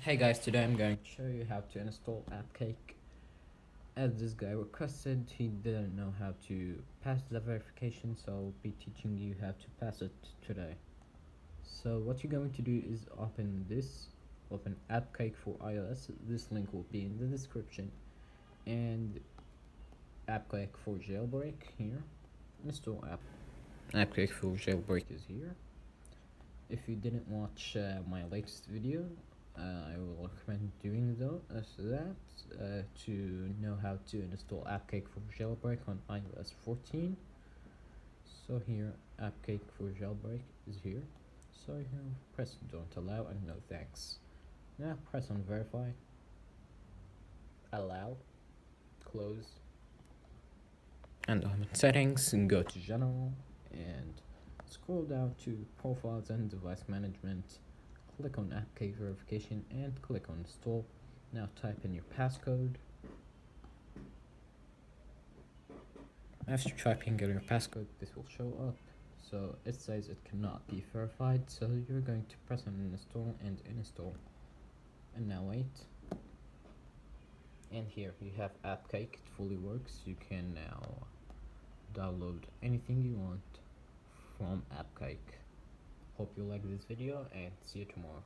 Hey guys, today I'm going to show you how to install Appcake. As this guy requested, he didn't know how to pass the verification, so I'll be teaching you how to pass it today. So what you're going to do is open Appcake for iOS. This link will be in the description, and Appcake for jailbreak here. Install Appcake for jailbreak is here. If you didn't watch my latest video, I will recommend doing that to know how to install Appcake for jailbreak on iOS 14. So here, Appcake for jailbreak is here. So here, press don't allow and no thanks. Now press on verify, allow, close, and on settings and go to general and scroll down to profiles and device management. Click on Appcake verification and click on install. Now type in your passcode. After typing in your passcode, this will show up. So it says it cannot be verified, so you're going to press on install and install. And now wait. And here you have Appcake, it fully works. You can now download anything you want from Appcake. Hope you like this video and see you tomorrow.